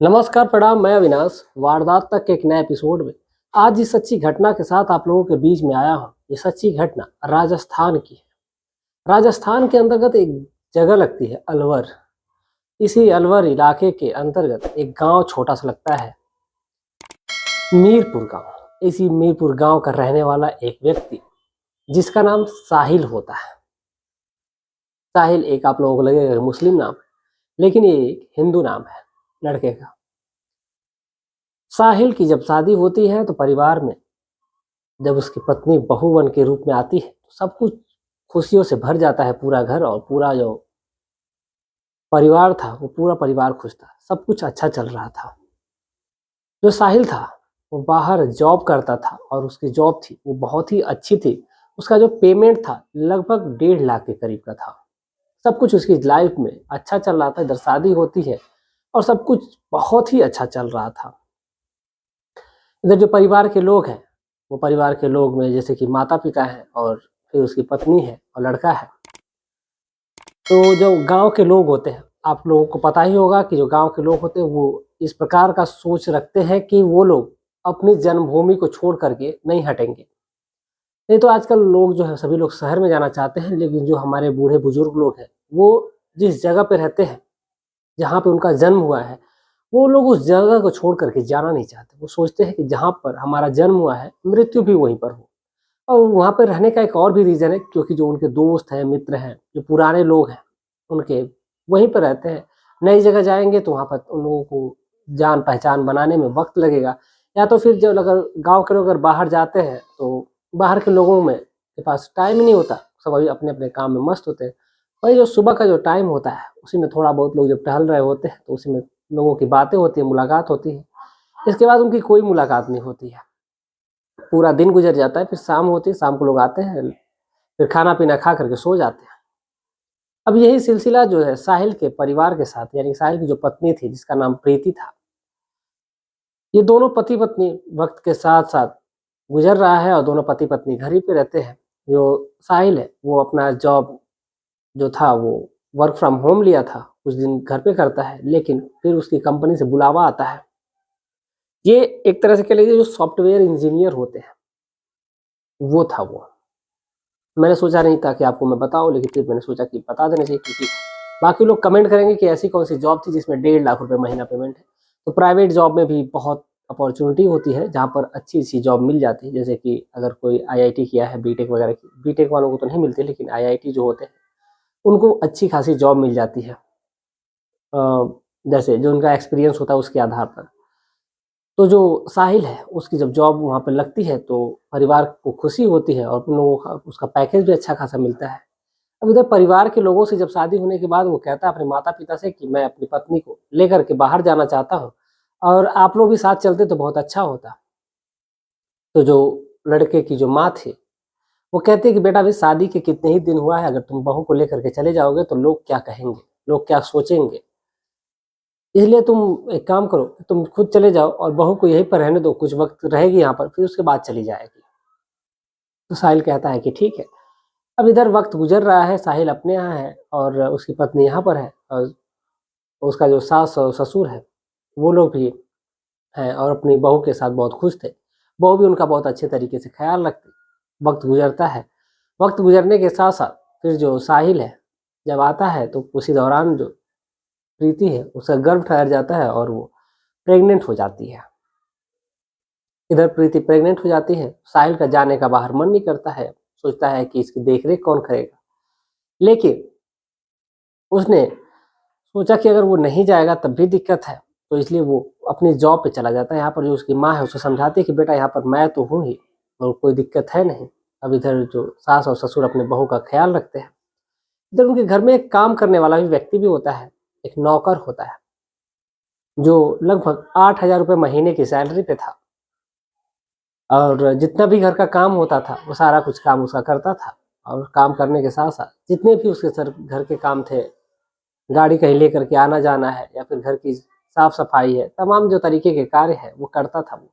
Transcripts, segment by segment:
नमस्कार, प्रणाम। मैं अविनाश वारदात तक के एक नए एपिसोड में आज इस सच्ची घटना के साथ आप लोगों के बीच में आया हूँ। ये सच्ची घटना राजस्थान की है। राजस्थान के अंतर्गत एक जगह लगती है अलवर। इसी अलवर इलाके के अंतर्गत एक गांव छोटा सा लगता है, मीरपुर गांव। इसी मीरपुर गांव का रहने वाला एक व्यक्ति जिसका नाम साहिल होता है। साहिल एक आप लोगों को लगेगा मुस्लिम नाम, लेकिन ये एक हिंदू नाम है लड़के का। साहिल की जब शादी होती है तो परिवार में जब उसकी पत्नी बहू बन के रूप में आती है तो सब कुछ खुशियों से भर जाता है। पूरा घर और पूरा जो परिवार था वो पूरा परिवार खुश था। सब कुछ अच्छा चल रहा था। जो साहिल था वो बाहर जॉब करता था और उसकी जॉब थी वो बहुत ही अच्छी थी। उसका जो पेमेंट था लगभग 1.5 लाख के करीब का था। सब कुछ उसकी लाइफ में अच्छा चल रहा था। इधर शादी होती है और सब कुछ बहुत ही अच्छा चल रहा था। इधर जो परिवार के लोग हैं वो परिवार के लोग में जैसे कि माता पिता हैं और फिर उसकी पत्नी है और लड़का है। तो जो गांव के लोग होते हैं, आप लोगों को पता ही होगा कि जो गांव के लोग होते हैं वो इस प्रकार का सोच रखते हैं कि वो लोग अपनी जन्मभूमि को छोड़ करके नहीं हटेंगे। नहीं तो आजकल लोग जो है सभी लोग शहर में जाना चाहते हैं, लेकिन जो हमारे बूढ़े बुजुर्ग लोग हैं वो जिस जगह पे रहते हैं, जहाँ पे उनका जन्म हुआ है, वो लोग उस जगह को छोड़ करके जाना नहीं चाहते। वो सोचते हैं कि जहाँ पर हमारा जन्म हुआ है मृत्यु भी वहीं पर हो। और वहाँ पर रहने का एक और भी रीज़न है, क्योंकि जो उनके दोस्त हैं, मित्र हैं, जो पुराने लोग हैं उनके, वहीं पर रहते हैं। नई जगह जाएंगे तो वहाँ पर उन लोगों को जान पहचान बनाने में वक्त लगेगा। या तो फिर जब अगर गांव के लोग अगर बाहर जाते हैं तो बाहर के लोगों में के पास टाइम ही नहीं होता। सब अभी अपने अपने काम में मस्त होते हैं। वही जो सुबह का जो टाइम होता है उसी में थोड़ा बहुत लोग जब टहल रहे होते हैं तो उसी में लोगों की बातें होती है, मुलाकात होती है। इसके बाद उनकी कोई मुलाकात नहीं होती है। पूरा दिन गुजर जाता है, फिर शाम होती है, शाम को लोग आते हैं, फिर खाना पीना खा करके सो जाते हैं। अब यही सिलसिला जो है साहिल के परिवार के साथ, यानी साहिल की जो पत्नी थी जिसका नाम प्रीति था, ये दोनों पति पत्नी वक्त के साथ साथ गुजर रहा है और दोनों पति पत्नी घर ही पे रहते हैं। जो साहिल है वो अपना जॉब जो था वो वर्क फ्रॉम होम लिया था, कुछ दिन घर पे करता है, लेकिन फिर उसकी कंपनी से बुलावा आता है। ये एक तरह से कह लीजिए जो सॉफ्टवेयर इंजीनियर होते हैं वो था वो। मैंने सोचा नहीं था कि आपको मैं बताऊं, लेकिन फिर मैंने सोचा कि बता देना चाहिए, क्योंकि बाकी लोग कमेंट करेंगे कि ऐसी कौन सी जॉब थी जिसमें 1.5 लाख रुपए महीना पेमेंट है। तो प्राइवेट जॉब में भी बहुत अपॉर्चुनिटी होती है जहाँ पर अच्छी अच्छी जॉब मिल जाती है। जैसे कि अगर कोई आईआईटी किया है, बीटेक वगैरह की, बीटेक वालों को तो नहीं मिलती, लेकिन आईआईटी जो होते हैं उनको अच्छी खासी जॉब मिल जाती है। जैसे जो उनका एक्सपीरियंस होता है उसके आधार पर। तो जो साहिल है उसकी जब जॉब वहाँ पर लगती है तो परिवार को खुशी होती है और उन लोगों का उसका पैकेज भी अच्छा खासा मिलता है। अब इधर परिवार के लोगों से जब शादी होने के बाद वो कहता है अपने माता पिता से कि मैं अपनी पत्नी को लेकर के बाहर जाना चाहता हूँ और आप लोग भी साथ चलते तो बहुत अच्छा होता। तो जो लड़के की जो माँ थी वो कहती है कि बेटा अभी शादी के कितने ही दिन हुआ है, अगर तुम बहू को लेकर के चले जाओगे तो लोग क्या कहेंगे, लोग क्या सोचेंगे। इसलिए तुम एक काम करो, तुम खुद चले जाओ और बहू को यहीं पर रहने दो, कुछ वक्त रहेगी यहाँ पर, फिर उसके बाद चली जाएगी। तो साहिल कहता है कि ठीक है। अब इधर वक्त गुजर रहा है, साहिल अपने यहाँ है और उसकी पत्नी यहाँ पर है, और उसका जो सास और ससुर है वो लोग भी हैं और अपनी बहू के साथ बहुत खुश थे। बहू भी उनका बहुत अच्छे तरीके से ख्याल रखती। वक्त गुजरता है। वक्त गुजरने के साथ साथ फिर जो साहिल है जब आता है तो उसी दौरान जो प्रीति है उसका गर्भ ठहर जाता है और वो प्रेग्नेंट हो जाती है। इधर प्रीति प्रेग्नेंट हो जाती है। साहिल का जाने का बाहर मन नहीं करता है, सोचता है कि इसकी देखरेख कौन करेगा। लेकिन उसने सोचा कि अगर वो नहीं जाएगा तब भी दिक्कत है, तो इसलिए वो अपनी जॉब पे चला जाता है। यहाँ पर जो उसकी माँ है उसे समझाती है कि बेटा यहाँ पर मैं तो हूँ ही और कोई दिक्कत है नहीं। अब इधर जो सास और ससुर अपने बहू का ख्याल रखते हैं। इधर उनके घर में एक काम करने वाला भी व्यक्ति भी होता है, एक नौकर होता है जो लगभग 8,000 रुपये महीने की सैलरी पे था। और जितना भी घर का काम होता था वो सारा कुछ काम उसका करता था। और काम करने के साथ साथ जितने भी उसके सर घर के काम थे, गाड़ी कहीं लेकर के आना जाना है या फिर घर की साफ सफाई है, तमाम जो तरीके के कार्य है वो करता था वो।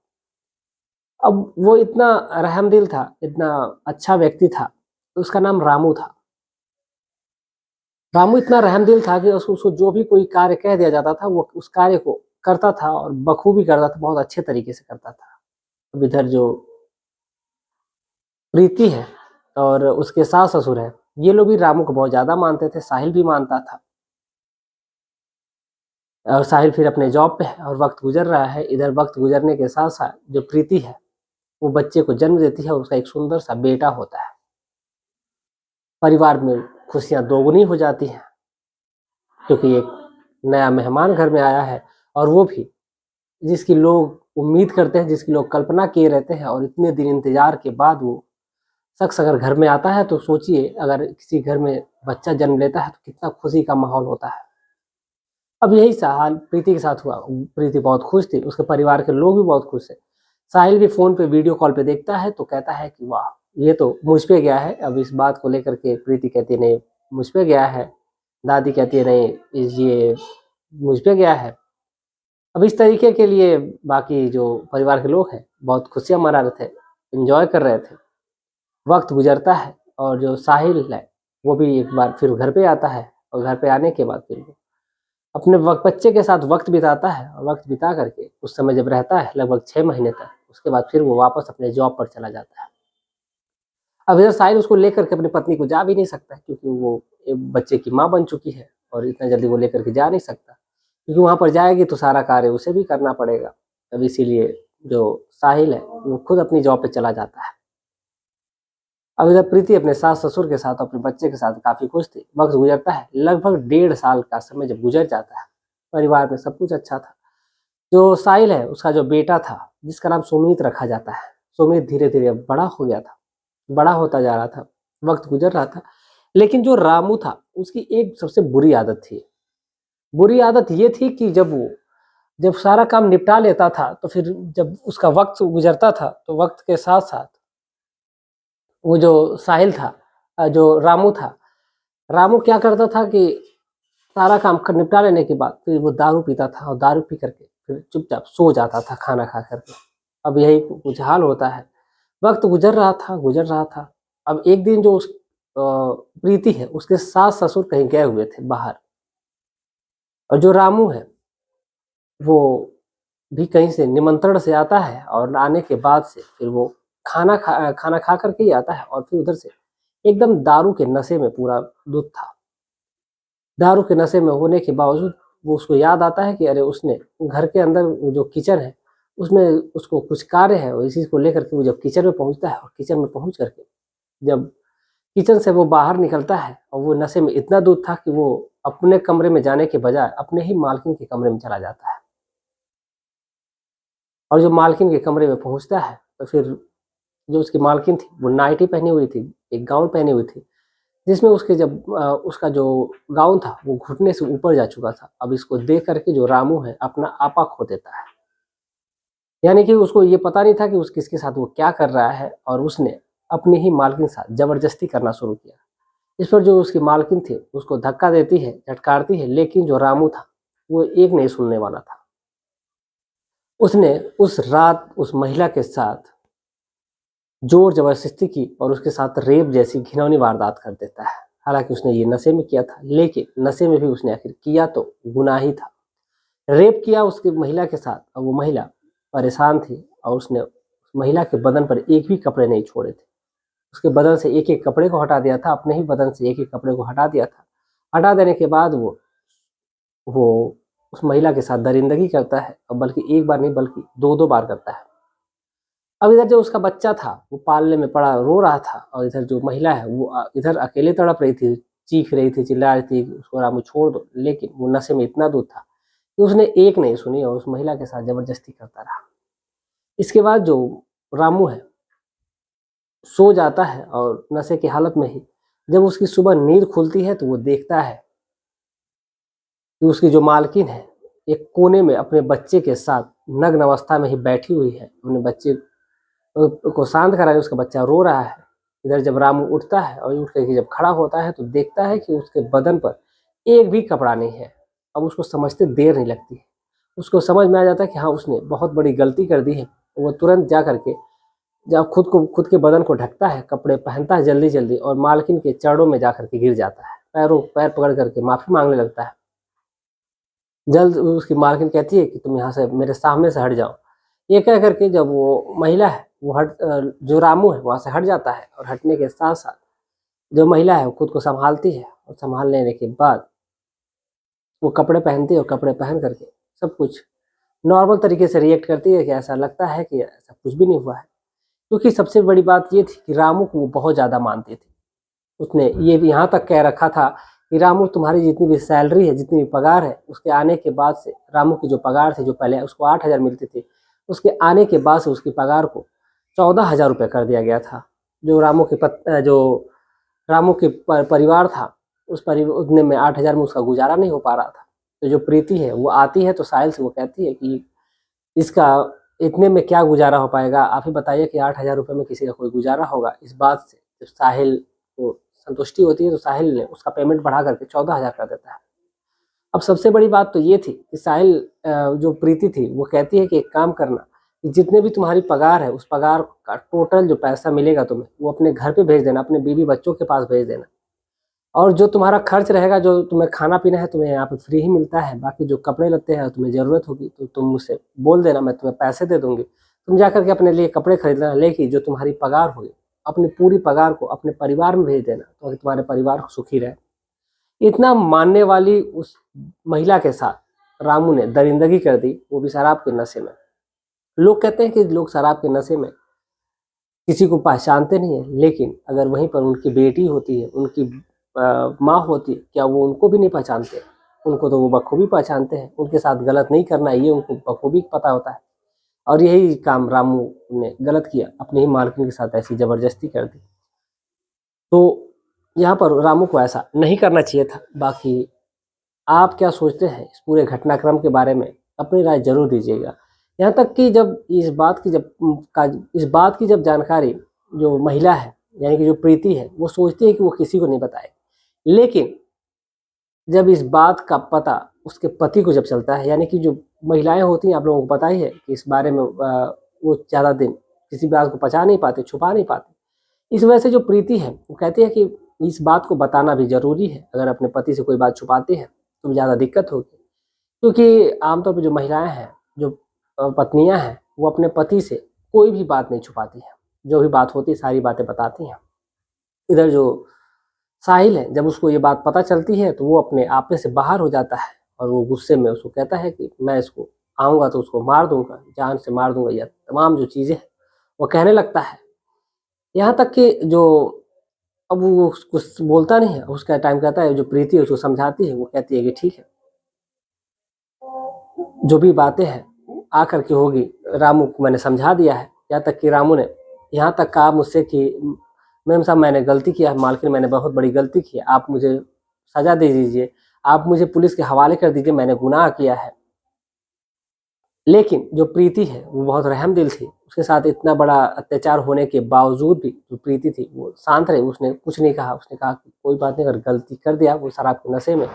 अब वो इतना रहमदिल था, इतना अच्छा व्यक्ति था। उसका नाम रामू था। रामू इतना रहमदिल था कि उसको जो भी कोई कार्य कह दिया जाता था वो उस कार्य को करता था और बखूबी करता था, बहुत अच्छे तरीके से करता था। अब इधर जो प्रीति है और उसके सास ससुर है, ये लोग भी रामू को बहुत ज़्यादा मानते थे, साहिल भी मानता था। और साहिल फिर अपने जॉब पे है और वक्त गुजर रहा है। इधर वक्त गुजरने के साथ साथ जो प्रीति है वो बच्चे को जन्म देती है और उसका एक सुंदर सा बेटा होता है। परिवार में खुशियां दोगुनी हो जाती हैं क्योंकि एक नया मेहमान घर में आया है और वो भी जिसकी लोग उम्मीद करते हैं, जिसकी लोग कल्पना किए रहते हैं, और इतने दिन इंतजार के बाद वो शख्स अगर घर में आता है तो सोचिए अगर किसी घर में बच्चा जन्म लेता है तो कितना खुशी का माहौल होता है। अब यही सा हाल प्रीति के साथ हुआ। प्रीति बहुत खुश थी, उसके परिवार के लोग भी बहुत खुश है। साहिल भी फोन पे वीडियो कॉल पे देखता है तो कहता है कि वाह ये तो मुझ पे गया है। अब इस बात को लेकर के प्रीति कहती है नहीं मुझ पे गया है, दादी कहती है नहीं ये मुझ पे गया है। अब इस तरीके के लिए बाकी जो परिवार के लोग हैं बहुत खुशियां मना रहे थे, एंजॉय कर रहे थे। वक्त गुजरता है और जो साहिल है वो भी एक बार फिर घर पे आता है और घर पे आने के बाद फिर वो अपने बच्चे के साथ वक्त बिताता है और वक्त बिता करके उस समय जब रहता है लगभग 6 महीने तक, उसके बाद फिर वो वापस अपने जॉब पर चला जाता है। अब इधर साहिल उसको लेकर के अपनी पत्नी को जा भी नहीं सकता क्योंकि वो एक बच्चे की माँ बन चुकी है और इतना जल्दी वो लेकर के जा नहीं सकता क्योंकि वहाँ पर जाएगी तो सारा कार्य उसे भी करना पड़ेगा। अब इसीलिए जो साहिल है वो खुद अपनी जॉब पे चला जाता है। अब इधर प्रीति अपने सास ससुर के साथ अपने बच्चे के साथ काफी खुश थी। वक्त गुजरता है, लगभग 1.5 साल का समय जब गुजर जाता है, परिवार में सब कुछ अच्छा था। जो साहिल है उसका जो बेटा था जिसका नाम सुमित रखा जाता है, सुमित धीरे धीरे बड़ा हो गया था, बड़ा होता जा रहा था, वक्त गुजर रहा था। लेकिन जो रामू था उसकी एक सबसे बुरी आदत थी। बुरी आदत ये थी कि जब सारा काम निपटा लेता था तो फिर जब उसका वक्त गुजरता था तो वक्त के साथ साथ वो जो साहिल था जो रामू था, रामू क्या करता था कि सारा काम निपटा लेने के बाद फिर वो दारू पीता था और दारू पी करके फिर चुपचाप सो जाता था खाना खा करके। अब यही कुछ हाल होता है। वक्त गुजर रहा था गुजर रहा था। अब एक दिन जो उस प्रीति है उसके सास ससुर कहीं गए हुए थे बाहर और जो रामू है वो भी कहीं से निमंत्रण से आता है और आने के बाद से फिर वो खाना खा करके ही आता है और फिर उधर से एकदम दारू के नशे में पूरा दूध था। दारू के नशे में होने के बावजूद वो उसको याद आता है कि अरे उसने घर के अंदर जो किचन है उसमें उसको कुछ कार्य है और इसी को लेकर के वो जब किचन में पहुंचता है और किचन में पहुंच करके जब किचन से वो बाहर निकलता है और वो नशे में इतना दूध था कि वो अपने कमरे में जाने के बजाय अपने ही मालकिन के कमरे में चला जाता है। और जो मालकिन के कमरे में पहुंचता है तो फिर जो उसकी मालकिन थी वो नाइटी पहनी हुई थी, एक गाउन पहनी हुई थी जिसमें उसके जब उसका जो गाउन था वो घुटने से ऊपर जा चुका था। अब इसको देख करके जो रामू है अपना आपा खो देता है, यानी कि उसको ये पता नहीं था कि उस किसके साथ वो क्या कर रहा है और उसने अपनी ही मालकिन के साथ जबरदस्ती करना शुरू किया। इस पर जो उसकी मालकिन थी उसको धक्का देती है, झटकारती है, लेकिन जो रामू था वो एक नहीं सुनने वाला था। उसने उस रात उस महिला के साथ जोर जबरदस्ती की और उसके साथ रेप जैसी घिनौनी वारदात कर देता है। हालांकि उसने ये नशे में किया था लेकिन नशे में भी उसने आखिर किया तो गुनाह ही था। रेप किया उसकी महिला के साथ और वो महिला परेशान थी और उसने उस महिला के बदन पर एक भी कपड़े नहीं छोड़े थे। उसके बदन से एक एक कपड़े को हटा दिया था, अपने ही बदन से एक एक कपड़े को हटा दिया था। हटा देने के बाद वो उस महिला के साथ दरिंदगी करता है और बल्कि एक बार नहीं बल्कि दो दो बार करता है। अब इधर जो उसका बच्चा था वो पालने में पड़ा रो रहा था और इधर जो महिला है वो इधर अकेले तड़प रही थी, चीख रही थी, चिल्ला रही थी उसको रामू छोड़ दो, लेकिन वो नशे में इतना दूध था कि उसने एक नहीं सुनी और उस महिला के साथ जबरदस्ती करता रहा। इसके बाद जो रामू है सो जाता है और नशे की हालत में ही जब उसकी सुबह नींद खुलती है तो वो देखता है कि उसकी जो मालकिन है एक कोने में अपने बच्चे के साथ नग्न अवस्था में ही बैठी हुई है। अपने बच्चे को शांत कराने उसका बच्चा रो रहा है। इधर जब रामू उठता है और उठ करके जब खड़ा होता है तो देखता है कि उसके बदन पर एक भी कपड़ा नहीं है। अब उसको समझते देर नहीं लगती है, उसको समझ में आ जाता है कि हाँ उसने बहुत बड़ी गलती कर दी है। वो तुरंत जा करके जब खुद के बदन को ढकता है, कपड़े पहनता है जल्दी जल्दी और मालकिन के चरणों में जा करके गिर जाता है, पैर पकड़ करके माफी मांगने लगता है। जल्द उसकी मालकिन कहती है कि तुम यहाँ से मेरे सामने से हट जाओ। ये कह करके जब वो महिला है वो जो रामू है वहाँ से हट जाता है, और हटने के साथ साथ जो महिला है वो खुद को संभालती है, और संभाल लेने के बाद वो कपड़े पहनती है, और कपड़े पहन करके सब कुछ नॉर्मल तरीके से रिएक्ट करती है कि ऐसा लगता है कि ऐसा कुछ भी नहीं हुआ है। क्योंकि सबसे बड़ी बात ये थी कि रामू को वो बहुत ज़्यादा मानती थी। उसने ये भी यहाँ तक कह रखा था कि रामू तुम्हारी जितनी भी सैलरी है, जितनी भी पगार है, उसके आने के बाद से रामू की जो पगार थी, जो पहले उसको 8,000 मिलती थी, उसके आने के बाद से उसकी पगार को 14,000 रुपये कर दिया गया था। जो रामू के परिवार था, उस उतने में 8,000 में उसका गुजारा नहीं हो पा रहा था। तो जो प्रीति है वो आती है तो साहिल से वो कहती है कि इसका इतने में क्या गुजारा हो पाएगा, आप ही बताइए कि 8,000 रुपये में किसी का कोई गुजारा होगा। इस बात से जब साहिल को संतुष्टि होती है तो साहिल ने उसका पेमेंट बढ़ा करके 14,000 कर देता है। अब सबसे बड़ी बात तो ये थी कि साहिल जो प्रीति थी वो कहती है कि एक काम करना, कि जितने भी तुम्हारी पगार है उस पगार का टोटल जो पैसा मिलेगा तुम्हें वो अपने घर पे भेज देना, अपने बीवी बच्चों के पास भेज देना, और जो तुम्हारा खर्च रहेगा, जो तुम्हें खाना पीना है तुम्हें यहाँ पे फ्री ही मिलता है, बाकी जो कपड़े लगते हैं तुम्हें ज़रूरत होगी तो तुम मुझसे बोल देना, मैं तुम्हें पैसे दे दूंगी, तुम जा करके अपने लिए कपड़े खरीद लेना, लेकिन जो तुम्हारी पगार होगी अपनी पूरी पगार को अपने परिवार में भेज देना, तो तुम्हारे परिवार सुखी रहे। इतना मानने वाली उस महिला के साथ रामू ने दरिंदगी कर दी, वो भी शराब के नशे में। लोग कहते हैं कि लोग शराब के नशे में किसी को पहचानते नहीं है, लेकिन अगर वहीं पर उनकी बेटी होती है, उनकी माँ होती है, क्या वो उनको भी नहीं पहचानते? उनको तो वो बखूबी पहचानते हैं। उनके साथ गलत नहीं करना ये उनको बखूबी पता होता है, और यही काम रामू ने गलत किया, अपनी ही मालकिन के साथ ऐसी जबरदस्ती कर दी। तो यहाँ पर रामू को ऐसा नहीं करना चाहिए था। बाकी आप क्या सोचते हैं इस पूरे घटनाक्रम के बारे में, अपनी राय जरूर दीजिएगा। यहाँ तक कि जब इस बात की जब जानकारी जो महिला है यानी कि जो प्रीति है वो सोचती है कि वो किसी को नहीं बताए, लेकिन जब इस बात का पता उसके पति को जब चलता है, यानी कि जो महिलाएं होती हैं आप लोगों को पता ही है कि इस बारे में वो ज़्यादा दिन किसी बात को पचा नहीं पाते, छुपा नहीं पाते। इस वजह से जो प्रीति है वो कहती है कि इस बात को बताना भी ज़रूरी है, अगर अपने पति से कोई बात छुपाते हैं तो ज़्यादा दिक्कत होगी। क्योंकि आमतौर पर जो महिलाएं हैं, जो पत्नियां हैं, वो अपने पति से कोई भी बात नहीं छुपाती हैं, जो भी बात होती है सारी बातें बताती हैं। इधर जो साहिल है, जब उसको ये बात पता चलती है तो वो अपने आपे से बाहर हो जाता है, और वो गुस्से में उसको कहता है कि मैं इसको आऊँगा तो उसको मार दूंगा, जान से मार दूंगा, या तमाम जो चीज़ें हैं वो कहने लगता है। यहाँ तक कि जो अब वो कुछ बोलता नहीं है, उसका टाइम कहता है, जो प्रीति है उसको समझाती है, वो कहती है कि ठीक है, जो भी बातें हैं आकर के होगी, रामू को मैंने समझा दिया है। यहाँ तक कि रामू ने यहाँ तक कहा मुझसे कि मैम साहब मैंने गलती किया है, मालकिन मैंने बहुत बड़ी गलती की है, आप मुझे सज़ा दे दीजिए, आप मुझे पुलिस के हवाले कर दीजिए, मैंने गुनाह किया है। लेकिन जो प्रीति है वो बहुत रहमदिल थी, उसके साथ इतना बड़ा अत्याचार होने के बावजूद भी जो प्रीति थी वो शांत रही, उसने कुछ नहीं कहा। उसने कहा कि कोई बात नहीं, अगर गलती कर दिया वो शराब के नशे में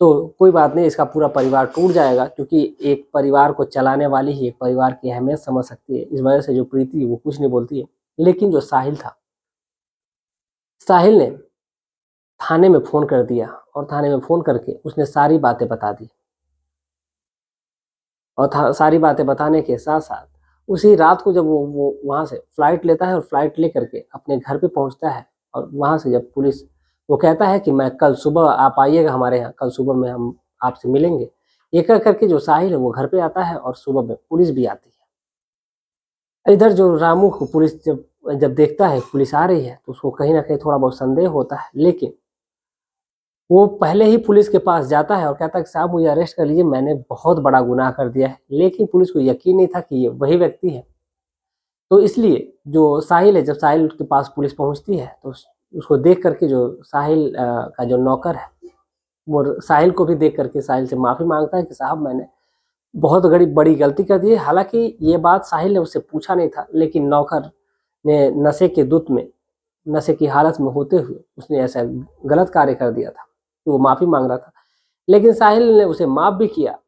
तो कोई बात नहीं, इसका पूरा परिवार टूट जाएगा, क्योंकि एक परिवार को चलाने वाली ही एक परिवार की अहमियत समझ सकती है। इस वजह से जो प्रीति वो कुछ नहीं बोलती है। लेकिन जो साहिल था, साहिल ने थाने में फ़ोन कर दिया, और थाने में फ़ोन करके उसने सारी बातें बता दी, और सारी बातें बताने के साथ साथ उसी रात को जब वो वहाँ से फ़्लाइट लेता है, और फ्लाइट ले करके अपने घर पे पहुँचता है, और वहाँ से जब पुलिस वो कहता है कि मैं कल सुबह आप आइएगा हमारे यहाँ, कल सुबह में हम आपसे मिलेंगे। ये कह करके जो साहिल है वो घर पे आता है, और सुबह में पुलिस भी आती है। इधर जो रामू को पुलिस जब देखता है पुलिस आ रही है तो उसको कहीं ना कहीं थोड़ा बहुत संदेह होता है, लेकिन वो पहले ही पुलिस के पास जाता है और कहता है कि साहब मुझे अरेस्ट कर लीजिए, मैंने बहुत बड़ा गुनाह कर दिया है। लेकिन पुलिस को यकीन नहीं था कि ये वही व्यक्ति है। तो इसलिए जो साहिल है, जब साहिल के पास पुलिस पहुंचती है तो उसको देख करके जो साहिल का जो नौकर है वो साहिल को भी देख करके साहिल से माफ़ी मांगता है कि साहब मैंने बहुत बड़ी गलती कर दी है। हालांकि ये बात साहिल ने उससे पूछा नहीं था, लेकिन नौकर ने नशे के दुत में, नशे की हालत में होते हुए उसने ऐसा गलत कार्य कर दिया था कि वो माफ़ी मांग रहा था। लेकिन साहिल ने उसे माफ़ भी किया,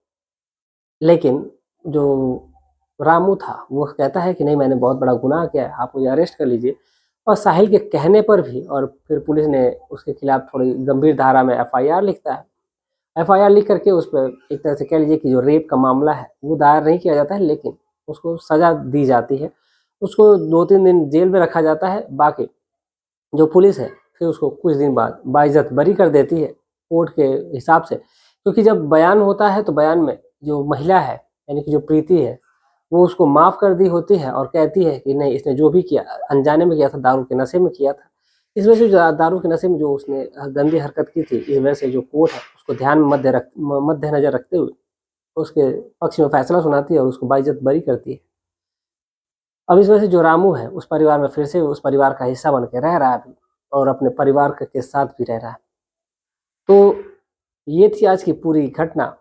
लेकिन जो रामू था वो कहता है कि नहीं, मैंने बहुत बड़ा गुनाह किया है, आप मुझे अरेस्ट कर लीजिए। और साहिल के कहने पर भी, और फिर पुलिस ने उसके खिलाफ थोड़ी गंभीर धारा में एफआईआर लिखता है, एफआईआर लिख करके उस पर एक तरह से कह लीजिए कि जो रेप का मामला है वो दायर नहीं किया जाता है, लेकिन उसको सज़ा दी जाती है। उसको 2-3 दिन जेल में रखा जाता है। बाकी जो पुलिस है फिर उसको कुछ दिन बाद बाइज्जत बरी कर देती है कोर्ट के हिसाब से, क्योंकि जब बयान होता है तो बयान में जो महिला है यानी कि जो प्रीति है वो उसको माफ़ कर दी होती है और कहती है कि नहीं, इसने जो भी किया अनजाने में किया था, दारू के नशे में किया था। इस वजह से जो दारू के नशे में जो उसने गंदी हरकत की थी, इस वजह से जो कोर्ट है उसको ध्यान में मद्देनजर रखते हुए उसके पक्ष में फैसला सुनाती है और उसको बाइज्जत बरी करती है। अब इस वजह से जो रामू है उस परिवार में फिर से उस परिवार का हिस्सा बन के रह रहा है अभी, और अपने परिवार के साथ भी रह रहा है। तो ये थी आज की पूरी घटना,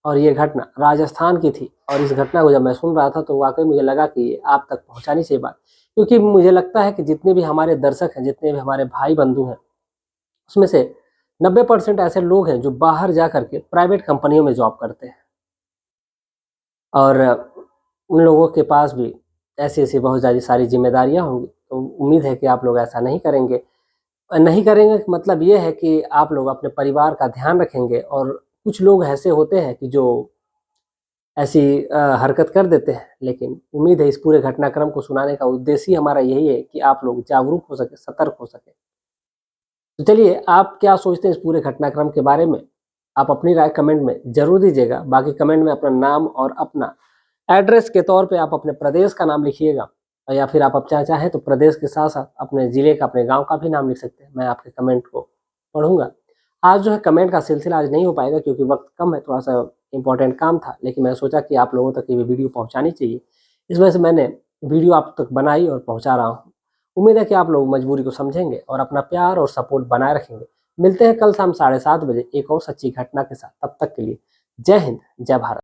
और ये घटना राजस्थान की थी। और इस घटना को जब मैं सुन रहा था तो वाकई मुझे लगा कि आप तक पहुंचानी चाहिए बात, क्योंकि मुझे लगता है कि जितने भी हमारे दर्शक हैं, जितने भी हमारे भाई बंधु हैं, उसमें से 90% ऐसे लोग हैं जो बाहर जा करके प्राइवेट कंपनियों में जॉब करते हैं, और उन लोगों के पास भी ऐसी ऐसी बहुत ज़्यादा सारी जिम्मेदारियां होंगी। तो उम्मीद है कि आप लोग ऐसा नहीं करेंगे। नहीं करेंगे मतलब ये है कि आप लोग अपने परिवार का ध्यान रखेंगे। और कुछ लोग ऐसे होते हैं कि जो ऐसी हरकत कर देते हैं, लेकिन उम्मीद है इस पूरे घटनाक्रम को सुनाने का उद्देश्य ही हमारा यही है कि आप लोग जागरूक हो सके, सतर्क हो सके। तो चलिए, आप क्या सोचते हैं इस पूरे घटनाक्रम के बारे में? आप अपनी राय कमेंट में ज़रूर दीजिएगा। बाकी कमेंट में अपना नाम और अपना एड्रेस के तौर पे आप अपने प्रदेश का नाम लिखिएगा, या फिर आप चाहें तो प्रदेश के साथ साथ अपने ज़िले का, अपने गाँव का भी नाम लिख सकते हैं। मैं आपके कमेंट को पढ़ूँगा। आज जो है कमेंट का सिलसिला आज नहीं हो पाएगा क्योंकि वक्त कम है, थोड़ा सा इम्पोर्टेंट काम था, लेकिन मैंने सोचा कि आप लोगों तक ये वीडियो पहुँचानी चाहिए। इस वजह से मैंने वीडियो आप तक बनाई और पहुँचा रहा हूँ। उम्मीद है कि आप लोग मजबूरी को समझेंगे और अपना प्यार और सपोर्ट बनाए रखेंगे। मिलते हैं कल शाम 7:30 बजे एक और सच्ची घटना के साथ। तब तक के लिए जय हिंद, जय भारत।